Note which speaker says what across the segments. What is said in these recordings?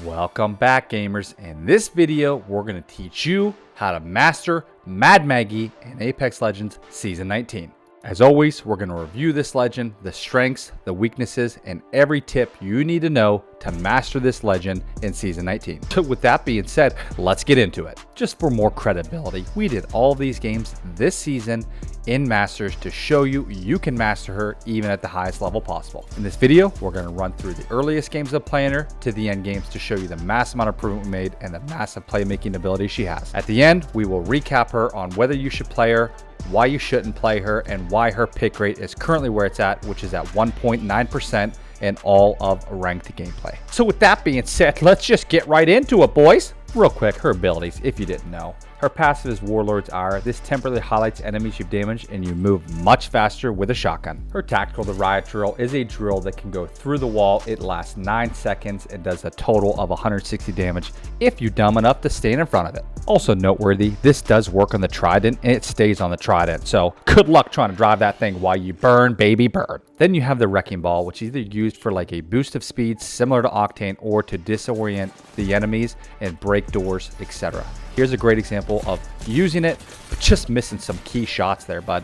Speaker 1: Welcome back, gamers. In this video, we're going to teach you how to master Mad Maggie in Apex Legends Season 19. As always, we're going to review this legend, the strengths, the weaknesses, and every tip you need to know to master this legend in Season 19. So with that being said, let's get into it. Just for more credibility, we did all these games this season in Masters to show you you can master her even at the highest level possible. In this video, we're going to run through the earliest games of playing her to the end games to show you the massive amount of improvement we made and the massive playmaking ability she has. At the end, we will recap her on whether you should play her, why you shouldn't play her, and why her pick rate is currently where it's at, which is at 1.9% in all of ranked gameplay. So with that being said, let's just get right into it, boys. Real quick, her abilities, if you didn't know. Her passive is Warlord's Ire. This temporarily highlights enemies you've damaged and you move much faster with a shotgun. Her tactical, the Riot drill, is a drill that can go through the wall. It lasts 9 seconds and does a total of 160 damage if you're dumb enough to stand in front of it. Also noteworthy, this does work on the Trident and it stays on the Trident. So good luck trying to drive that thing while you burn, baby, burn. Then you have the Wrecking Ball, which is either used for like a boost of speed similar to Octane or to disorient the enemies and break doors, etc. Here's a great example of using it, but just missing some key shots there, bud.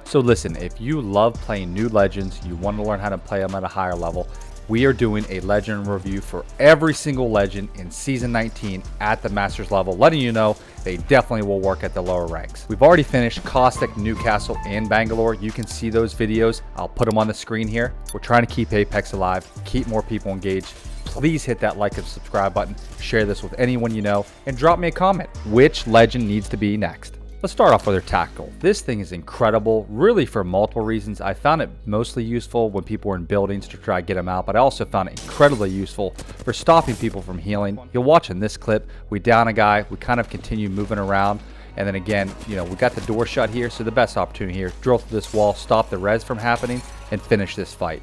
Speaker 1: So listen, if you love playing new legends, you want to learn how to play them at a higher level, we are doing a legend review for every single legend in Season 19 at the Masters level, letting you know they definitely will work at the lower ranks. We've already finished Caustic, Newcastle, and Bangalore. You can see those videos. I'll put them on the screen here. We're trying to keep Apex alive, keep more people engaged. Please hit that like and subscribe button, share this with anyone you know, and drop me a comment. Which legend needs to be next? Let's start off with her tactical. This thing is incredible, really for multiple reasons. I found it mostly useful when people were in buildings to try to get them out, but I also found it incredibly useful for stopping people from healing. You'll watch in this clip, we down a guy, we kind of continue moving around, and then again, we got the door shut here, so the best opportunity here, drill through this wall, stop the res from happening, and finish this fight.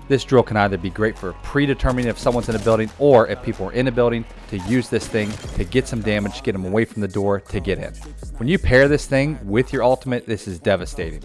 Speaker 1: This drill can either be great for predetermining if someone's in a building or if people are in a building to use this thing to get some damage, get them away from the door to get in. When you pair this thing with your ultimate, this is devastating.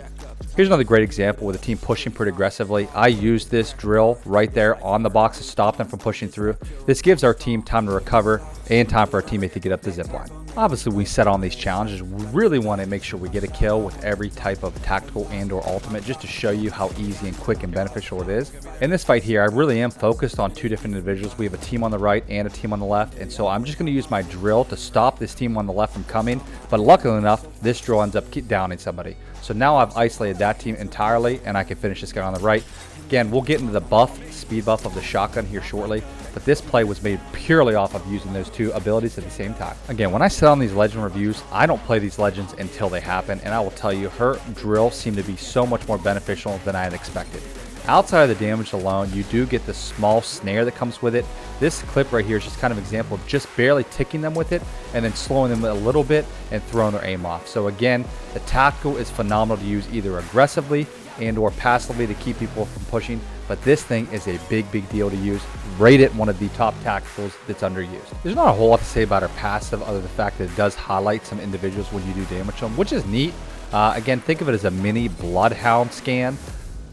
Speaker 1: Here's another great example with a team pushing pretty aggressively. I used this drill right there on the box to stop them from pushing through. This gives our team time to recover and time for our teammate to get up the zip line. Obviously, we set on these challenges. We really want to make sure we get a kill with every type of tactical and or ultimate just to show you how easy and quick and beneficial it is. In this fight here, I really am focused on two different individuals. We have a team on the right and a team on the left, and so I'm just going to use my drill to stop this team on the left from coming, but luckily enough, this drill ends up downing somebody. So now I've isolated that team entirely, and I can finish this guy on the right. Again, we'll get into the speed buff of the shotgun here shortly, but this play was made purely off of using those two abilities at the same time. Again, when I sit on these legend reviews, I don't play these legends until they happen, and I will tell you, her drill seemed to be so much more beneficial than I had expected. Outside of the damage alone, you do get the small snare that comes with it. This clip right here is just kind of an example of just barely ticking them with it and then slowing them a little bit and throwing their aim off. So again, the tactical is phenomenal to use either aggressively and or passively to keep people from pushing, but this thing is a big deal to use. Rate it one of the top tacticals that's underused. There's not a whole lot to say about her passive other than the fact that it does highlight some individuals when you do damage to them, which is neat. Again, think of it as a mini bloodhound scan.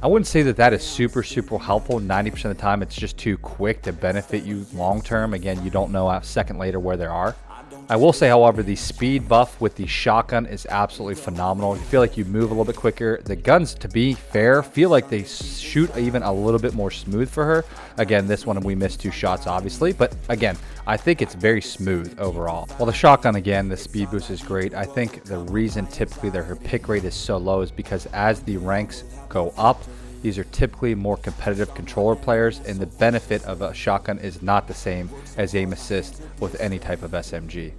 Speaker 1: I wouldn't say that that is super helpful. 90% of the time, it's just too quick to benefit you long term. Again, you don't know a second later where they are. I will say, however, the speed buff with the shotgun is absolutely phenomenal. You feel like you move a little bit quicker. The guns, to be fair, feel like they shoot even a little bit more smooth for her. Again, this one we missed 2 shots, obviously, but again, I think it's very smooth overall. While the shotgun, again, the speed boost is great. I think the reason typically that her pick rate is so low is because as the ranks go up, these are typically more competitive controller players, and the benefit of a shotgun is not the same as aim assist with any type of SMG.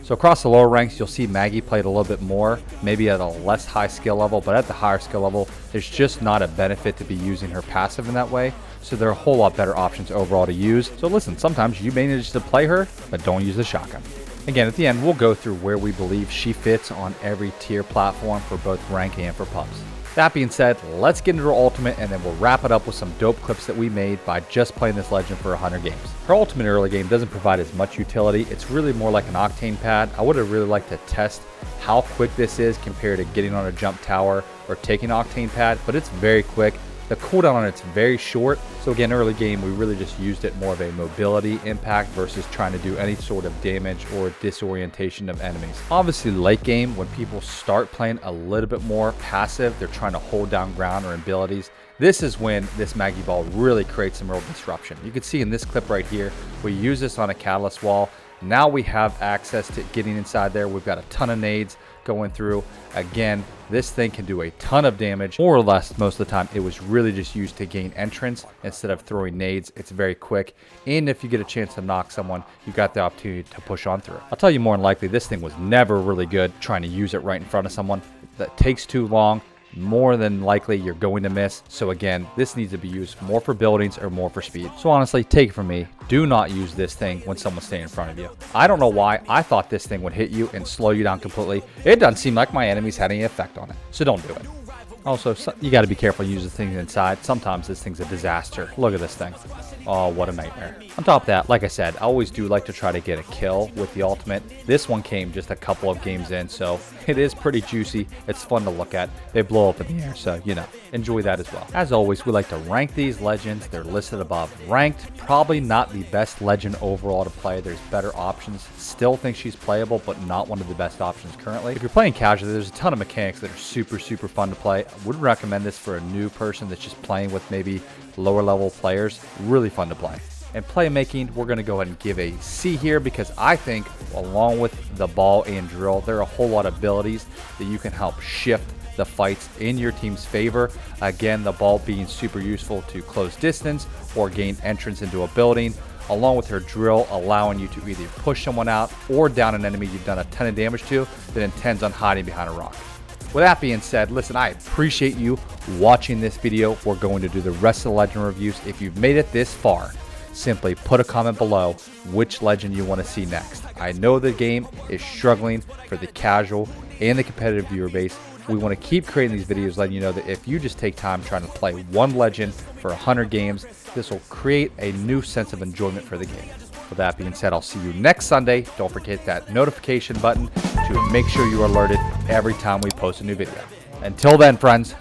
Speaker 1: So across the lower ranks, you'll see Maggie played a little bit more, maybe at a less high skill level, but at the higher skill level, there's just not a benefit to be using her passive in that way. So there are a whole lot better options overall to use. So listen, sometimes you may need to play her, but don't use the shotgun. Again, at the end, we'll go through where we believe she fits on every tier platform for both rank and for pubs. That being said, let's get into her ultimate and then we'll wrap it up with some dope clips that we made by just playing this legend for 100 games. Her ultimate early game doesn't provide as much utility. It's really more like an Octane pad. I would have really liked to test how quick this is compared to getting on a jump tower or taking Octane pad, but it's very quick. The cooldown on it's very short. So again, early game, we really just used it more of a mobility impact versus trying to do any sort of damage or disorientation of enemies. Obviously late game, when people start playing a little bit more passive, they're trying to hold down ground or abilities. This is when this Maggie ball really creates some real disruption. You can see in this clip right here, we use this on a catalyst wall. Now we have access to getting inside there. We've got a ton of nades going through. Again, this thing can do a ton of damage. More or less, most of the time, it was really just used to gain entrance instead of throwing nades. It's very quick. And if you get a chance to knock someone, you got the opportunity to push on through. I'll tell you more than likely, this thing was never really good trying to use it right in front of someone. That takes too long. More than likely you're going to miss. So again, this needs to be used more for buildings or more for speed. So honestly, take it from me, do not use this thing when someone's standing in front of you. I don't know why I thought this thing would hit you and slow you down completely. It doesn't seem like my enemies had any effect on it, so don't do it. Also, you got to be careful using things inside. Sometimes this thing's a disaster. Look at this thing. Oh, what a nightmare. On top of that, like I said, I always do like to try to get a kill with the ultimate. This one came just a couple of games in, so it is pretty juicy. It's fun to look at. They blow up in the air, so, you know, enjoy that as well. As always, we like to rank these legends. They're listed above. Ranked, probably not the best legend overall to play. There's better options. Still think she's playable, but not one of the best options currently. If you're playing casually, there's a ton of mechanics that are super fun to play. I would recommend this for a new person that's just playing with maybe lower level players. Really fun to play. And playmaking, we're going to go ahead and give a C here because I think along with the ball and drill, there are a whole lot of abilities that you can help shift the fights in your team's favor. Again, the ball being super useful to close distance or gain entrance into a building, along with her drill allowing you to either push someone out or down an enemy you've done a ton of damage to that intends on hiding behind a rock. With that being said, listen, I appreciate you watching this video. We're going to do the rest of the legend reviews. If you've made it this far, simply put a comment below which legend you want to see next. I know the game is struggling for the casual and the competitive viewer base. We want to keep creating these videos, letting you know that if you just take time trying to play one legend for 100 games, this will create a new sense of enjoyment for the game. With that being said, I'll see you next Sunday. Don't forget that notification button to make sure you are alerted every time we post a new video. Until then, friends,